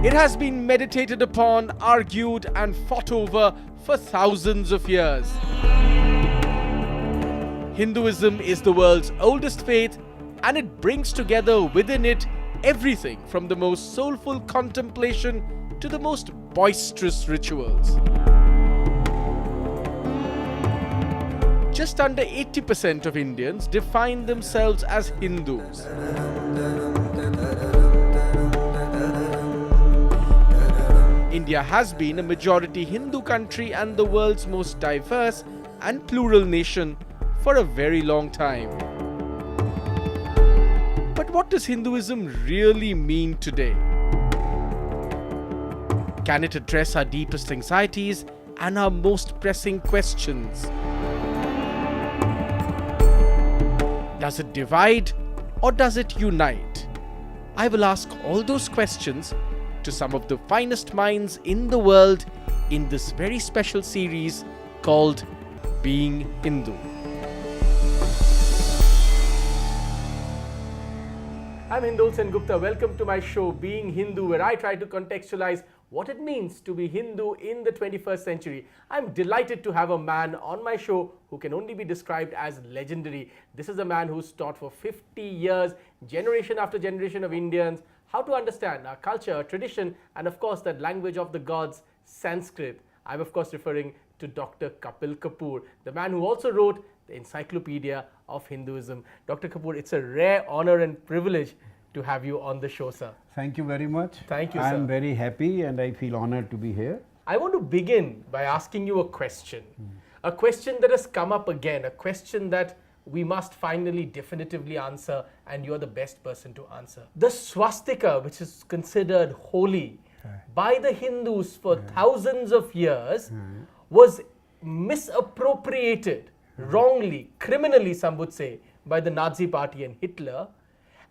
It has been meditated upon, argued and fought over for thousands of years. Hinduism is the world's oldest faith, and it brings together within it everything from the most soulful contemplation to the most boisterous rituals. Just under 80% of Indians define themselves as Hindus. India has been a majority Hindu country and the world's most diverse and plural nation for a very long time. But what does Hinduism really mean today? Can it address our deepest anxieties and our most pressing questions? Does it divide or does it unite? I will ask all those questions to some of the finest minds in the world in this very special series called Being Hindu. I'm Hindol Sengupta. Welcome to my show Being Hindu, where I try to contextualize what it means to be Hindu in the 21st century. I'm delighted to have a man on my show who can only be described as legendary. This is a man who's taught for 50 years, generation after generation of Indians, how to understand our culture, our tradition, and of course that language of the gods, Sanskrit. I'm of course referring to Dr. Kapil Kapoor, the man who also wrote the Encyclopedia of Hinduism. Dr. Kapoor, it's a rare honor and privilege to have you on the show, sir. Thank you very much. Thank you, sir. I'm very happy and I feel honored to be here. I want to begin by asking you a question. A question that has come up again, a question that we must finally definitively answer, and you're the best person to answer. The swastika, which is considered holy by the Hindus for thousands of years, was misappropriated wrongly, criminally, some would say, by the Nazi party and Hitler.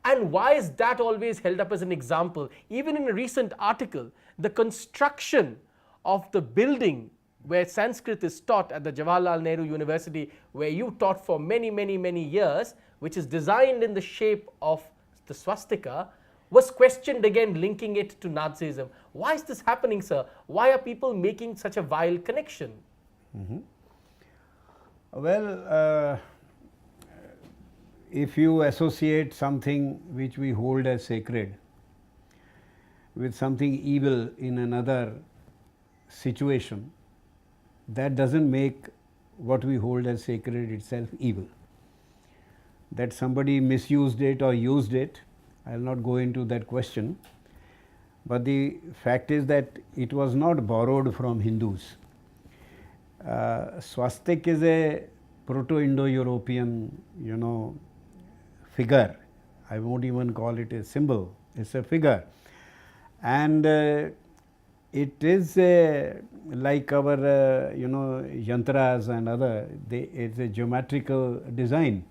And why is that always held up as an example? Even in a recent article, the construction of the building where Sanskrit is taught at the Jawaharlal Nehru University, where you taught for many, many, many years, which is designed in the shape of the swastika, was questioned again, linking it to Nazism. Why is this happening, sir? Why are people making such a vile connection? Well, if you associate something which we hold as sacred with something evil in another situation, that doesn't make what we hold as sacred itself evil. That somebody misused it or used it, I will not go into that question. But the fact is that it was not borrowed from Hindus. Swastik is a Proto-Indo-European, figure. I won't even call it a symbol. It's a figure, and it is like our yantras and other. It's a geometrical design,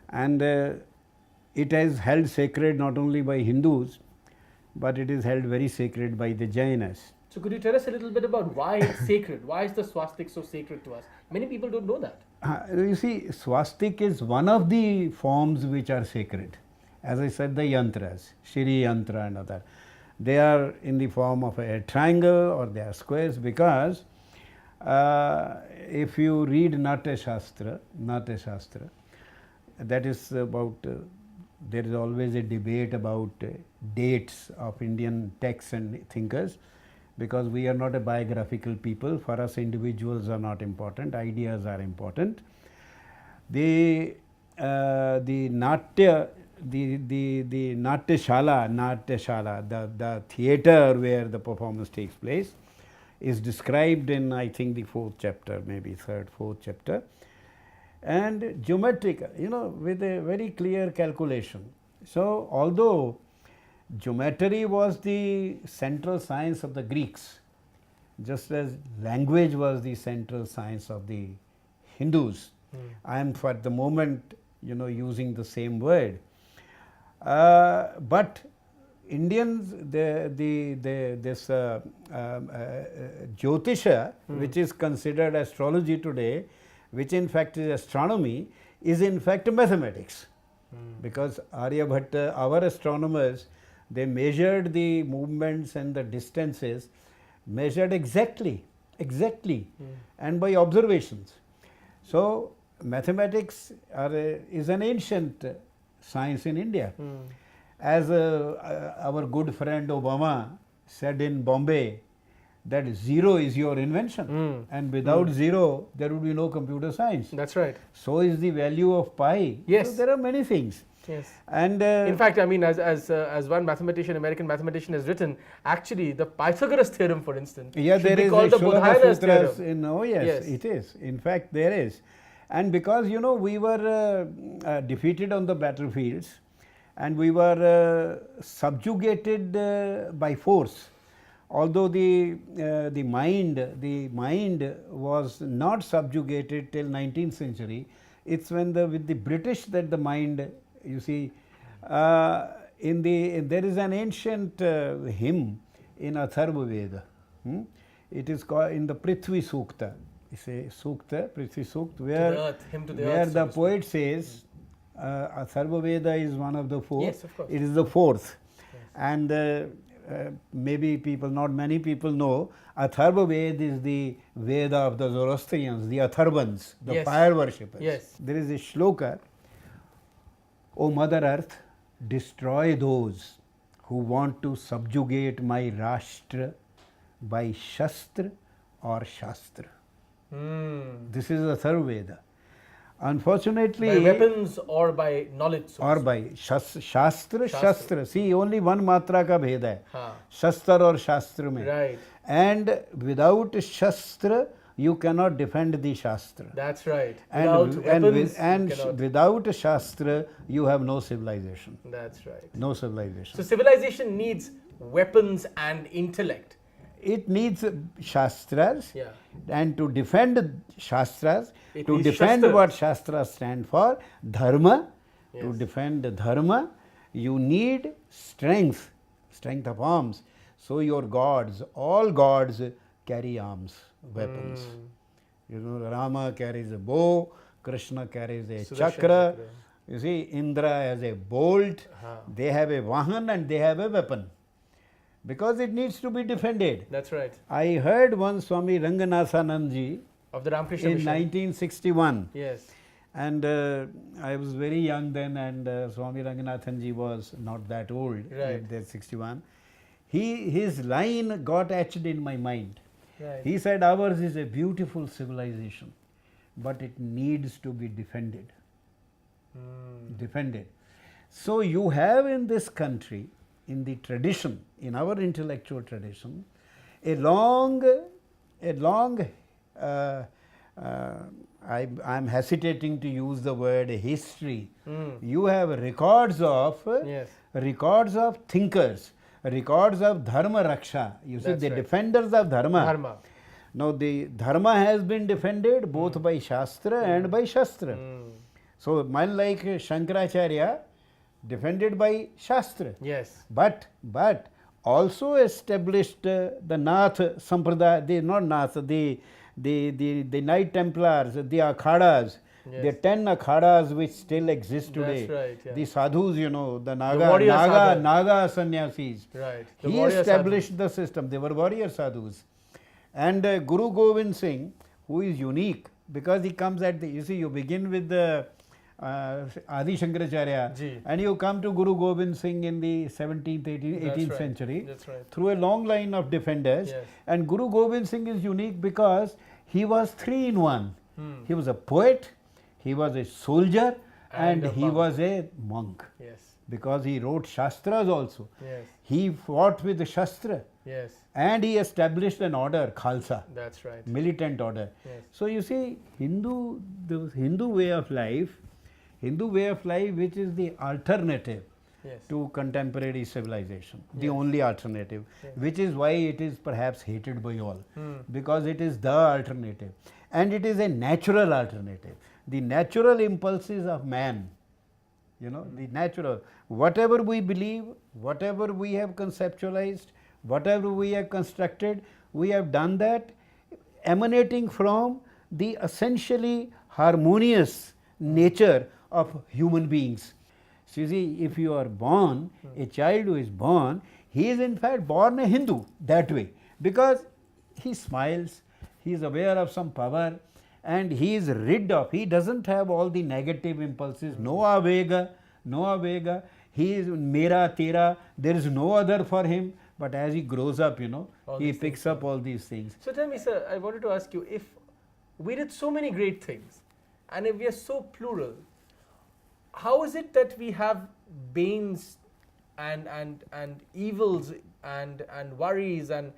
and it is held sacred not only by Hindus, but it is held very sacred by the Jainas. So could you tell us a little bit about why it's sacred? Why is the swastik so sacred to us? Many people don't know that. You see, swastik is one of the forms which are sacred. As I said, the yantras, Shri yantra and other, they are in the form of a triangle or they are squares, because if you read Natya Shastra, that is about, there is always a debate about dates of Indian texts and thinkers, because we are not a biographical people. For us, individuals are not important, ideas are important. The Natya, the Natyashala, the theatre where the performance takes place, is described in, I think, the 4th chapter, maybe 3rd, 4th chapter, and geometrical, with a very clear calculation. So, although geometry was the central science of the Greeks, just as language was the central science of the Hindus. I am for the moment, using the same word. But Indians, this Jyotisha, which is considered astrology today, which in fact is astronomy, is in fact mathematics. Because Aryabhatta, our astronomers, They measured the movements and the distances, measured exactly, and by observations. So mathematics is an ancient science in India. As our good friend Obama said in Bombay, that zero is your invention, and without zero there would be no computer science. That's right. So is the value of pi. Yes. So there are many things. Yes. And in fact, I mean, as one mathematician, American mathematician, has written, actually the Pythagoras theorem, for instance, yeah, should there be is called the Bodhayanas theorem. in, oh yes, Yes. it is. In fact, there is. And because we were defeated on the battlefields, and we were subjugated by force. Although the mind was not subjugated till 19th century, it's when with the British that the mind, you see, there is an ancient hymn in Atharva Veda. It is called in the Prithvi Sukta. It's a Sukta, Prithvi Sukta, where the poet says, Atharva Veda is one of the four. Yes, of course. It is the fourth. Yes. And maybe not many people know, Atharva Veda is the Veda of the Zoroastrians, the Atharvans, the Yes. fire worshippers. Yes. There is a shloka, O Mother Earth, destroy those who want to subjugate my Rashtra by Shastra or Shastra. This is Atharva Veda. Unfortunately, By weapons or by knowledge source. or by Shastra. See, only one matra ka bhed hai. हाँ. Shastra or Shastra mein. Right. And without Shastra, you cannot defend the Shastra. That's right. And, Without weapons, and you cannot. without Shastra, you have no civilization. That's right. No civilization. So civilization needs weapons and intellect. It needs Shastras, Yeah. and to defend Shastras, It to needs defend Shastras. what Shastras stand for, Dharma, to Yes. defend Dharma, you need strength of arms. So your gods, all gods carry arms, weapons. Rama carries a bow, Krishna carries a Sudarshan chakra. chakra. You see, Indra has a bolt, they have a vahan and they have a weapon. Because it needs to be defended. That's right. I heard one Swami Ranganathanandji Of the Ramakrishna in Mission. 1961. Yes. And I was very young then, and Swami Ranganathanji was not that old, Right. at 61. His line got etched in my mind. Right. He said, ours is a beautiful civilization, but it needs to be defended. Defended. So you have in this country, in the tradition, in our intellectual tradition, a long I'm hesitating to use the word history. You have records of Yes. records of thinkers, records of dharma raksha. You see, That's the right. defenders of dharma. Dharma. Now the dharma has been defended both by Shastra and by Shastra. So man like Shankaracharya defended by Shastra. Yes. But also established the Nath Sampradaya, the Knight Templars, the Akhadas, Yes. the 10 Akhadas which still exist today. That's right, yeah. The sadhus, the warrior sadhu. Naga sannyasis. Right. The He warrior established the system. They were warrior sadhus. And Guru Gobind Singh, who is unique because he comes at you see, you begin with the Adi Shankaracharya Ji. and you come to Guru Gobind Singh in the 17th, 18th That's right. century That's right. through a long line of defenders. Yes. And Guru Gobind Singh is unique because he was 3 in 1. He was a poet, he was a soldier, and a he monk. was a monk. Yes. Because he wrote Shastras also. Yes. He fought with the Shastra. Yes. And he established an order, Khalsa, That's right. militant order. Yes. So you see, the Hindu way of life which is the alternative Yes. to contemporary civilization, the Yes. only alternative, Yes. which is why it is perhaps hated by all, because it is the alternative. And it is a natural alternative. The natural impulses of man, the natural, whatever we believe, whatever we have conceptualized, whatever we have constructed, we have done that emanating from the essentially harmonious nature of human beings. So you see, if you are born, a child who is born, he is in fact born a Hindu that way, because he smiles, he is aware of some power, and he is rid of, he doesn't have all the negative impulses, no avega, no avega, he is mera, tera, there is no other for him, but as he grows up, he picks up all these things. So tell me, sir, I wanted to ask you, if we did so many great things, and if we are so plural, how is it that we have banes and evils and worries and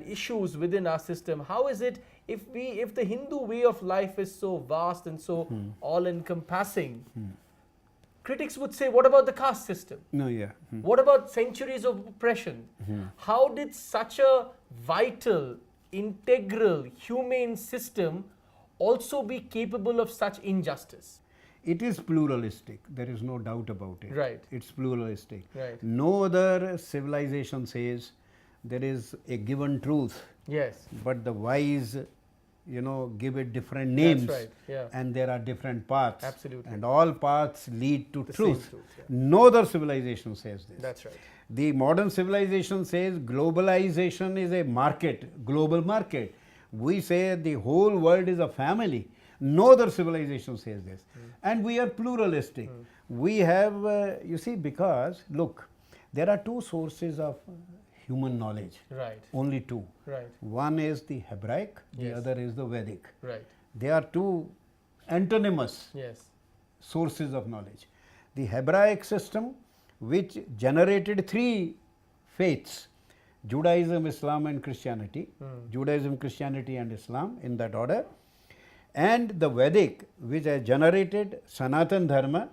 issues within our system? How is it if the Hindu way of life is so vast and so all-encompassing? Critics would say, what about the caste system? No, yeah. What about centuries of oppression? How did such a vital, integral, humane system also be capable of such injustice? It is pluralistic, there is no doubt about it. Right. It's pluralistic. Right. No other civilization says there is a given truth, Yes. but the wise, give it different names. That's right. Yeah. And there are different paths. Absolutely. And all paths lead to The truth. same truth, yeah. No other civilization says this. That's right. The modern civilization says globalization is a market, global market. We say the whole world is a family. No other civilization says this. And we are pluralistic. We have, you see, because, look, there are two sources of human knowledge. Right. Only two. Right. One is the Hebraic, the Yes. other is the Vedic. Right. They are two antonymous Yes. sources of knowledge. The Hebraic system, which generated three faiths, Judaism, Islam and Christianity, Judaism, Christianity and Islam in that order, and the Vedic, which has generated Sanatan Dharma,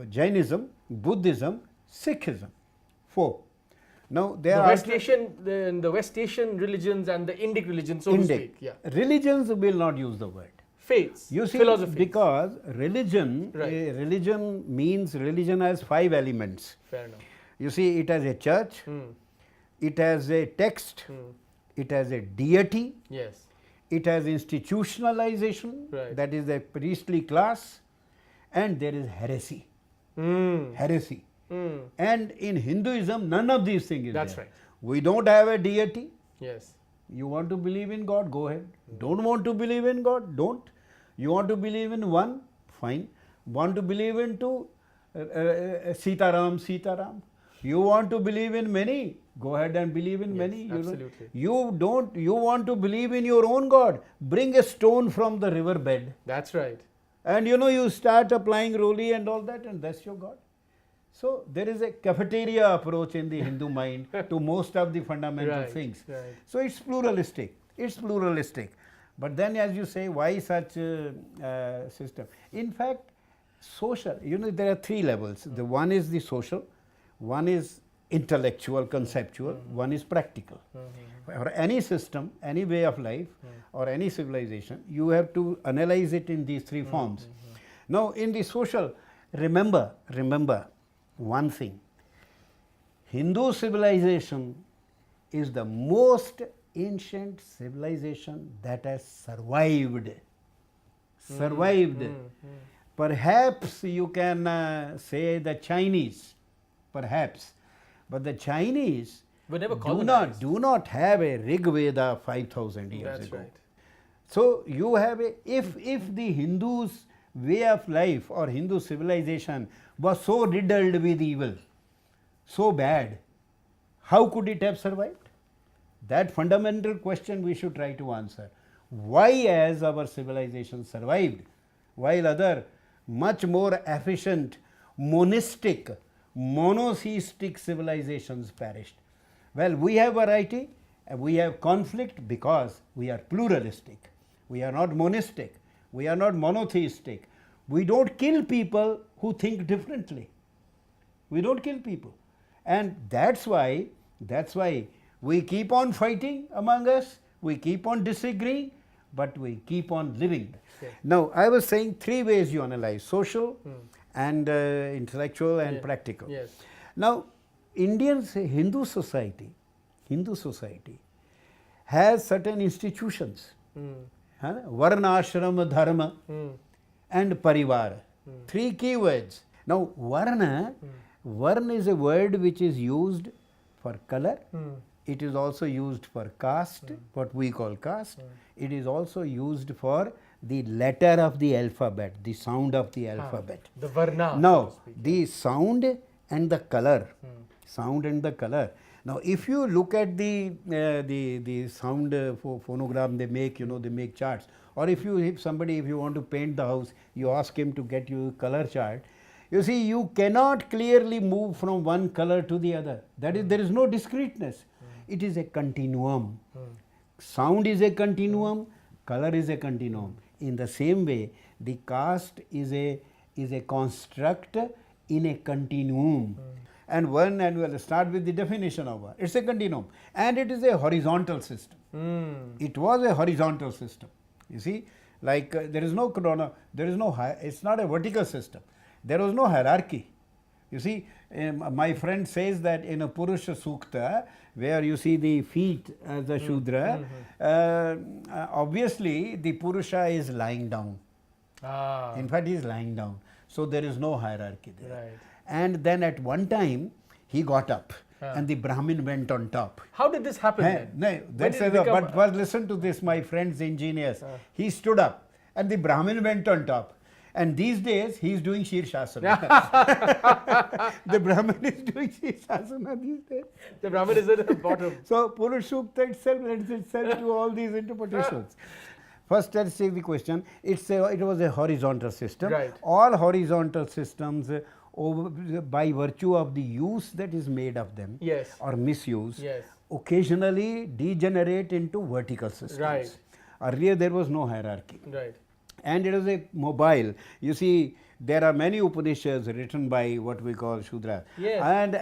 Jainism, Buddhism, Sikhism. Four. Now they are the West Asian religions and the Indic religions, so to speak. Yeah. Religions will not use the word. Faiths. You see, philosophies. because religion, Right. religion means religion has 5 elements. Fair enough. You see, it has a church, it has a text, it has a deity, Yes. it has institutionalization, Right. that is a priestly class, and there is heresy. Heresy. And in Hinduism, none of these things is That's there. right. We don't have a deity. Yes. You want to believe in God, go ahead. Don't want to believe in God, don't. You want to believe in one, fine. Want to believe in two, Sitaram, Sitaram. You want to believe in many, go ahead and believe in Yes, many. absolutely. You want to believe in your own God, bring a stone from the river bed. That's right. And you start applying Roli and all that, and that's your God. So there is a cafeteria approach in the Hindu mind to most of the fundamental Right, things. right. So it's pluralistic. It's pluralistic. But then, as you say, why such system? In fact, social. There are 3 levels. The one is the social, one is intellectual, conceptual, one is practical. For any system, any way of life, or any civilization, you have to analyze it in these 3 forms. Now, in the social, remember one thing. Hindu civilization is the most ancient civilization that has survived. Perhaps you can say the Chinese, perhaps, but the Chinese Were never colonized. do not have a Rig Veda 5,000 years That's ago. right. So you have if the Hindus' way of life or Hindu civilization was so riddled with evil, so bad, how could it have survived? That fundamental question we should try to answer. Why has our civilization survived while other much more efficient, monistic, monotheistic civilizations perished? Well, we have variety, we have conflict because we are pluralistic. We are not monistic, we are not monotheistic. We don't kill people who think differently. We don't kill people. And that's why we keep on fighting among us, we keep on disagreeing, but we keep on living. Okay. Now, I was saying 3 ways you analyze: social and intellectual and practical. Yes. Now, Hindu society has certain institutions, Varna, Ashram, Dharma and Parivar. 3 key words. Now, varna is a word which is used for color. It is also used for caste, what we call caste. It is also used for the letter of the alphabet, the sound of the alphabet. The varna. Now, the sound and the color, sound and the color. Now, if you look at the sound phonogram they make, you know, they make charts. Or if you want to paint the house, you ask him to get you a color chart. You see, you cannot clearly move from one color to the other. That is, there is no discreteness. It is a continuum. Sound is a continuum, color is a continuum. In the same way, the caste is a construct in a continuum. And we'll start with the definition of one. It's a continuum, and it is a horizontal system. It was a horizontal system. You see, like there is no it's not a vertical system. There was no hierarchy. You see, my friend says that in a Purusha Sukta, where you see the feet as a Shudra, obviously the Purusha is lying down. In fact, he is lying down. So there is no hierarchy there. Right. And then at one time, he got up and the Brahmin went on top. How did this happen then? No, but listen to this, my friend's ingenious. He stood up and the Brahmin went on top. And these days, he is doing Shirshasana. The Brahmin is doing Shirshasana these days. The Brahmin is at the bottom. So, Purusukta itself lends itself to all these interpretations. First, let's take the question. It was a horizontal system. Right. All horizontal systems, by virtue of the use that is made of them, Yes. or misuse, Yes. occasionally degenerate into vertical systems. Right. Earlier, there was no hierarchy. Right. And it is a mobile. You see, there are many Upanishads written by what we call Shudra. Yes. And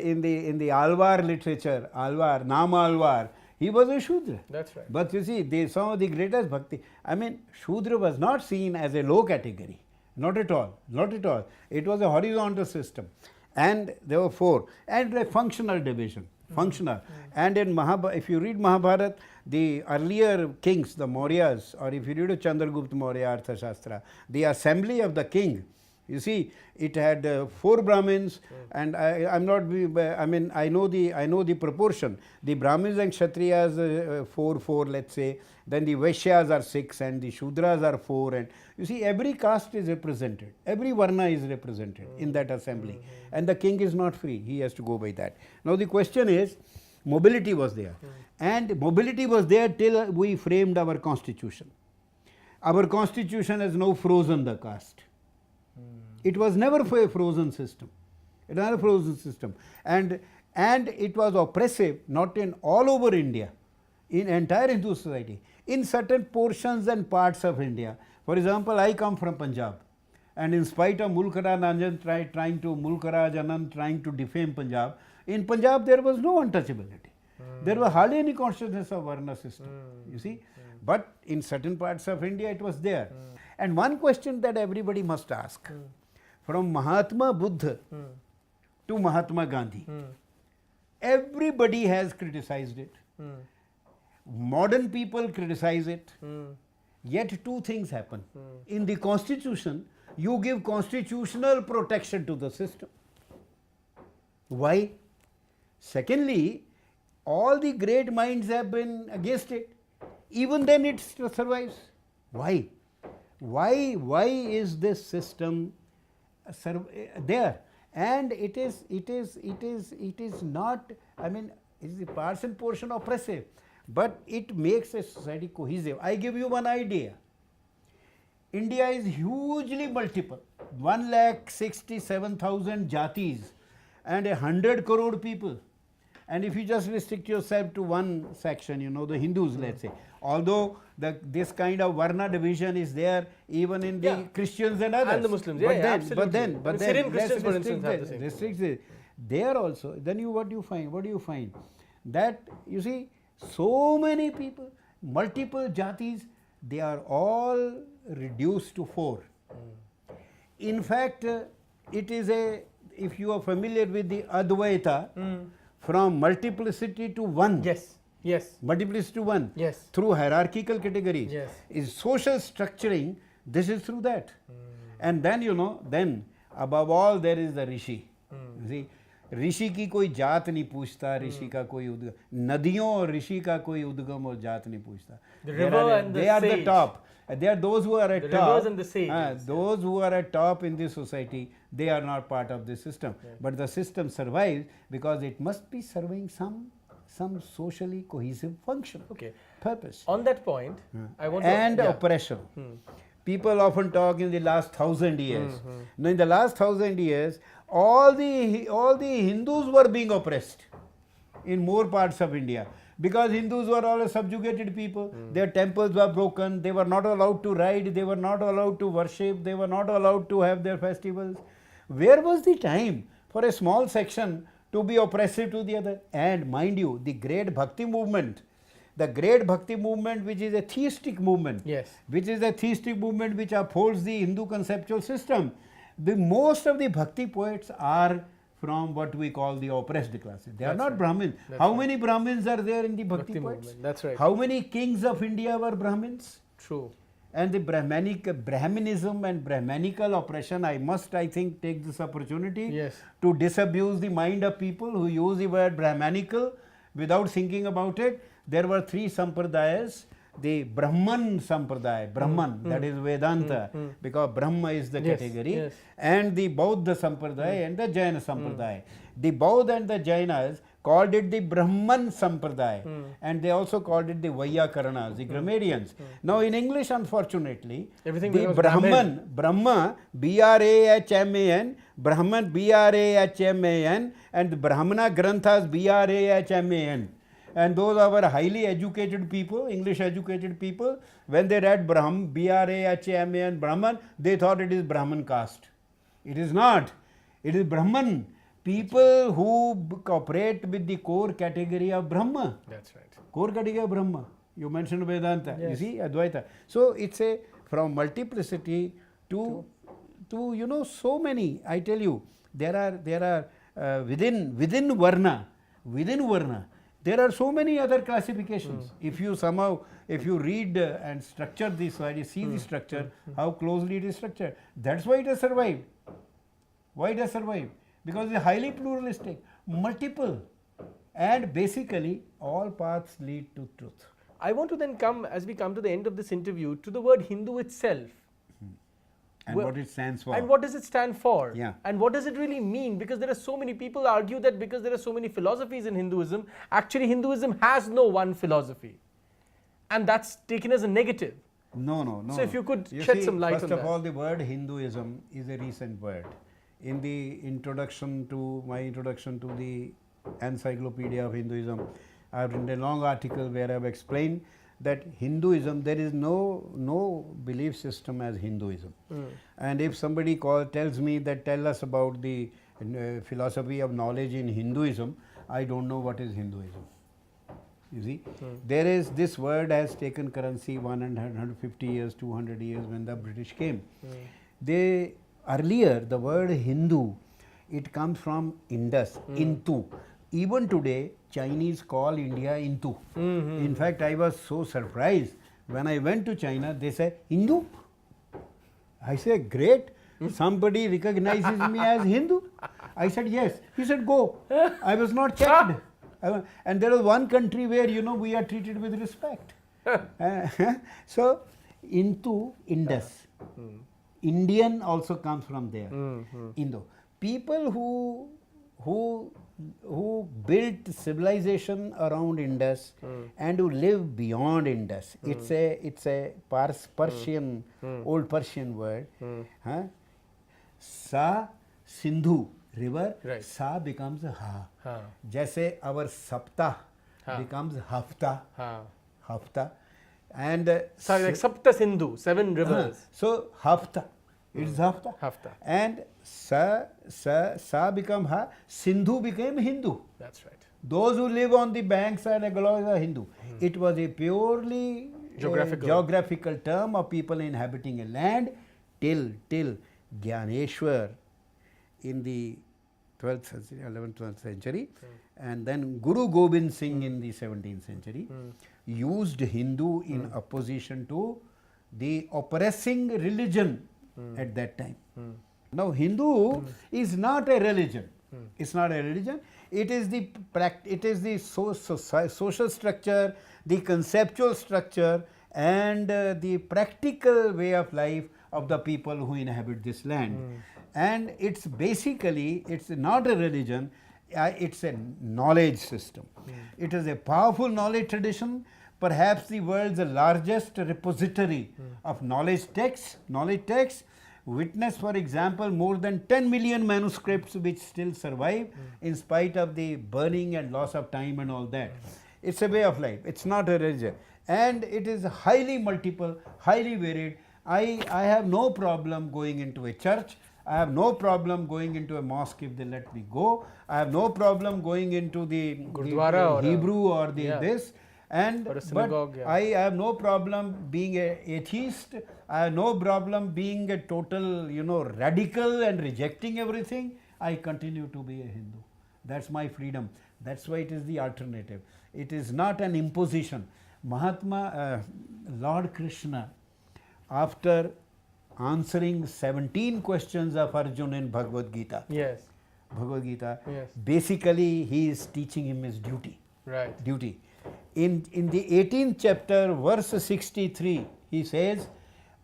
in the Alvar literature, Nama Alvar, he was a Shudra. That's right. But you see, some of the greatest bhakti, I mean, Shudra was not seen as a low category. Not at all. Not at all. It was a horizontal system. And there were four. And a functional division. Functional. And in if you read Mahabharata, the earlier kings, the Mauryas, or if you read Chandragupta Maurya Arthashastra, the assembly of the king, you see, it had 4 Brahmins, and I know the proportion. The Brahmins and Kshatriyas 4, let's say. Then the Vaishyas are 6, and the Shudras are 4. And you see, every caste is represented. Every Varna is represented in that assembly. And the king is not free. He has to go by that. Now the question is, mobility was there. And mobility was there till we framed our constitution. Our constitution has now frozen the caste. It was never a frozen system. It was not a frozen system. And it was oppressive, not in all over India, in entire Hindu society, in certain portions and parts of India. For example, I come from Punjab. And in spite of Mulk Raj Anand trying to defame Punjab, in Punjab there was no untouchability. There was hardly any consciousness of Varna system, you see. But in certain parts of India it was there. And one question that everybody must ask, from Mahatma Buddha to Mahatma Gandhi, everybody has criticized it. Modern people criticize it. Yet 2 things happen. In the constitution, you give constitutional protection to the system. Why? Secondly, all the great minds have been against it. Even then it survives. Why? Why is this system there? And it is not, I mean, it is a part and portion oppressive, but it makes a society cohesive. I give you one idea. India is hugely multiple, 1,67,000 jatis and 100 crore people. And if you just restrict yourself to one section, you know, the Hindus, let's say, although this kind of Varna division is there even in the Christians and others. And the Muslims, but then, Syrian Christians, for instance, have the same. Restricts it. There also, then what do you find? That, you see, so many people, multiple jatis, they are all reduced to 4. In fact, it is if you are familiar with the Advaita, from multiplicity to 1. Yes. Multiplicity to 1. Yes. Through hierarchical categories. Yes. Is social structuring, this is through that. And then, you know, then above all there is the rishi. See, ऋषि की कोई जात नहीं पूछता, ऋषि का कोई उद्गम, नदियों और ऋषि का कोई उद्गम और जात नहीं पूछता. They are the top. They are those who are at top. Rivers and the sages. Those who are at top in this society, they are not part of the system. But the system survives because it must be serving some socially cohesive function. Okay. Purpose. On that point, I want and to... oppression. People often talk in the last 1,000 years. Now, in the last 1,000 years, all the Hindus were being oppressed in more parts of India, because Hindus were all subjugated people. Their temples were broken. They were not allowed to ride. They were not allowed to worship. They were not allowed to have their festivals. Where was the time for a small section to be oppressive to the other? And mind you, the great Bhakti movement, which is a theistic movement, Yes. which is a theistic movement which upholds the Hindu conceptual system, most of the Bhakti poets are from what we call the oppressed classes. They are not Brahmins. How many Brahmins are there in the Bhakti poets? movement. That's right. How many kings of India were Brahmins? True. And the Brahmanism and Brahmanical oppression, I think, take this opportunity Yes. to disabuse the mind of people who use the word Brahmanical without thinking about it. There were three sampradayas. The Brahman sampradaya, that is Vedanta, because Brahma is the category, and the Bauddha sampradaya and the Jaina sampradaya. The Bauddha and the Jainas called it the Brahman sampradaya, and they also called it the Vaiyakaranas, the grammarians. Now in English, unfortunately, Everything the becomes Brahma, Brahman, Brahman, Brahman, and the Brahmana Granthas, Brahman. And those are highly educated people, English educated people, when they read Brahman, Brahman, they thought it is Brahman caste. It is not. It is Brahman. People who cooperate with the core category of Brahma. That's right. Core category of Brahma. You mentioned Vedanta. Yes. You see, Advaita. So it's a from multiplicity to so many. I tell you, there are within Varna, there are so many other classifications. If you read and structure this, you see the structure, how closely it is structured. That's why it has survived. Why it has survived? Because it is highly pluralistic, multiple, and basically all paths lead to truth. I want to then come, as we come to the end of this interview, to the word Hindu itself. And what it stands for. And what does it stand for? Yeah. And what does it really mean? Because there are so many people argue that because there are so many philosophies in Hinduism, actually Hinduism has no one philosophy. And that's taken as a negative. No. So if you could shed some light on that. First of all, the word Hinduism is a recent word. In the introduction to the Encyclopedia of Hinduism, I have written a long article where I have explained that Hinduism, there is no belief system as Hinduism. And if somebody tells me that tell us about the philosophy of knowledge in Hinduism, I don't know what is Hinduism. You see, there is this word has taken currency 150 years, 200 years when the British came. Earlier, the word Hindu, it comes from Indus, Intu. Even today, Chinese call India Intu. In fact, I was so surprised when I went to China, they say, Hindu? I said, great, somebody recognizes me as Hindu. I said, yes. He said, go. I was not checked. And there was one country where, we are treated with respect. So, Intu, Indus. Indian also comes from there. Indo. People who built civilization around Indus and who live beyond Indus. It's a Persian, old Persian word. Sa, Sindhu, river, Right. Sa becomes Ha. Ha. Jaise our Saptah becomes Hafta. Hafta. And Sorry, like Sapta Sindhu, 7 rivers. so Hafta. It's Hafta. Hafta. And Sa become Ha, Sindhu became Hindu. That's right. Those who live on the banks and Agalois are Hindu. It was a purely geographical term of people inhabiting a land till Gyaneshwar in the 12th century, 11th, 12th century, and then Guru Gobind Singh in the 17th century used Hindu in opposition to the oppressing religion at that time. Now, Hindu is not a religion. It's not a religion. It is the social structure, the conceptual structure, and the practical way of life of the people who inhabit this land. And it's basically, it's not a religion, it's a knowledge system. It is a powerful knowledge tradition, perhaps the world's largest repository of knowledge texts. Witness, for example, more than 10 million manuscripts which still survive in spite of the burning and loss of time and all that. It's a way of life. It's not a religion. And it is highly multiple, highly varied. I have no problem going into a church. I have no problem going into a mosque if they let me go. I have no problem going into the Gurdwara the Hebrew or the this. And or a synagogue, but I have no problem being an atheist. I have no problem being a total, radical and rejecting everything. I continue to be a Hindu. That's my freedom. That's why it is the alternative. It is not an imposition. Lord Krishna, after answering 17 questions of Arjuna in Bhagavad Gita, Yes. basically he is teaching him his duty. Right. Duty. In the 18th chapter, verse 63, he says,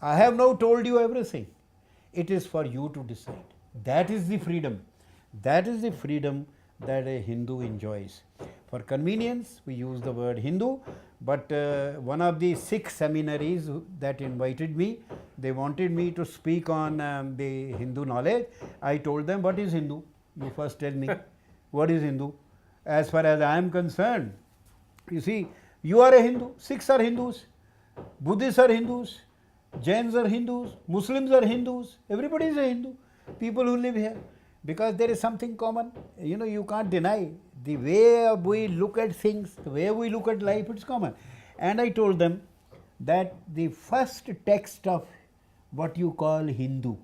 I have now told you everything. It is for you to decide. That is the freedom. That is the freedom that a Hindu enjoys. For convenience, we use the word Hindu, but one of the Sikh seminaries that invited me, they wanted me to speak on the Hindu knowledge. I told them, what is Hindu? You first tell me, what is Hindu? As far as I am concerned, you see, you are a Hindu, Sikhs are Hindus, Buddhists are Hindus, Jains are Hindus, Muslims are Hindus, everybody is a Hindu, people who live here, because there is something common. You can't deny the way we look at things, the way we look at life, it's common. And I told them that the first text of what you call Hindu,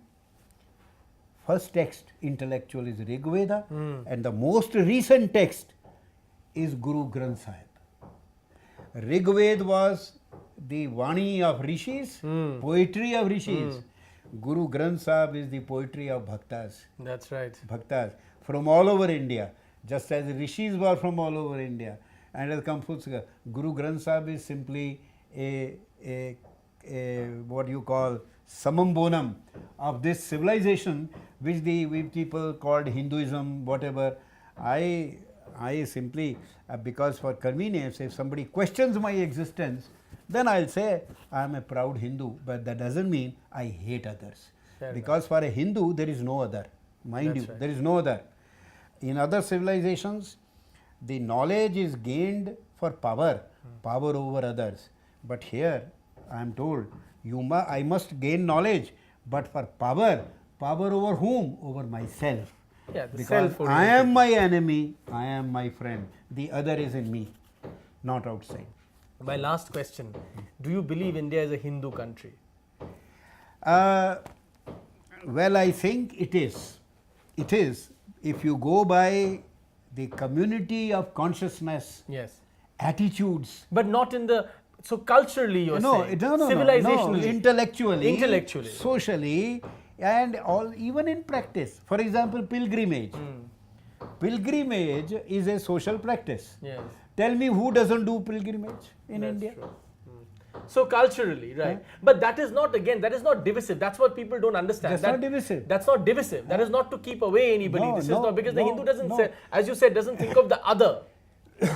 first text intellectual is Rig Veda, and the most recent text is Guru Granth Sahib. Rig Veda was the Vani of Rishis, poetry of Rishis. Guru Granth Sahib is the poetry of Bhaktas. That's right. Bhaktas from all over India, just as Rishis were from all over India. And as Kamfutsga, Guru Granth Sahib is simply a what you call summum bonum of this civilization, which we people called Hinduism, whatever. I simply, because for convenience, if somebody questions my existence, then I'll say I am a proud Hindu, but that doesn't mean I hate others. Because for a Hindu, there is no other. Mind you, there is no other. In other civilizations, the knowledge is gained for power over others. But here, I am told, I must gain knowledge, but for power over whom? Over myself. Yeah, the because I am my enemy, I am my friend. The other is in me, not outside. My last question, do you believe India is a Hindu country? Well, I think it is. It is. If you go by the community of consciousness, Yes. attitudes. But not in the, so culturally you're saying, civilizationally. Intellectually, socially, and all, even in practice. For example, pilgrimage. Pilgrimage is a social practice. Yes. Tell me who doesn't do pilgrimage in That's India? True. So culturally, right? But that is not, again, that is not divisive. That's what people don't understand. That's not divisive. That's not divisive. That is not to keep away anybody. No, this is no, not, because the no, Hindu doesn't no. say, as you said, doesn't think of the other.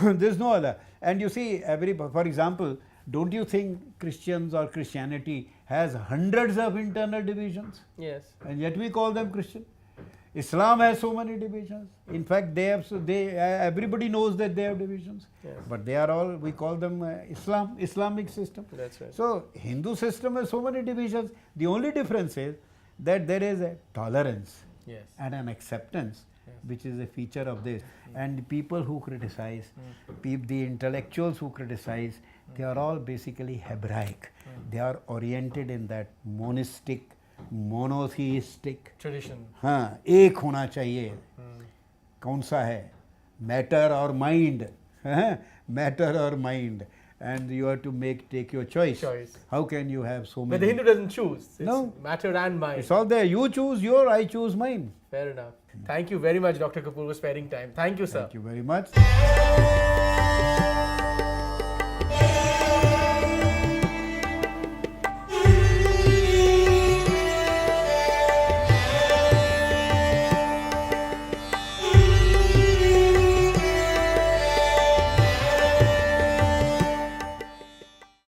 There's no other. And you see, for example, don't you think Christians or Christianity has hundreds of internal divisions? Yes. And yet we call them Christian. Islam has so many divisions. In fact, everybody knows that they have divisions. Yes. But they are all, we call them Islamic system. That's right. So, Hindu system has so many divisions. The only difference is that there is a tolerance Yes. and an acceptance, which is a feature of this. And the people who criticize, the intellectuals who criticize, they are all basically Hebraic. They are oriented in that monistic, monotheistic Tradition. हाँ, एक होना चाहिए. कौन सा है? Matter or mind. Matter or mind. and you have to take your choice. How can you have so many? But the Hindu doesn't choose. It's No. matter and mind. It's all there. You choose your, I choose mine. Fair enough. Thank you very much, Dr. Kapoor, for sparing time. Thank you, sir. Thank you very much.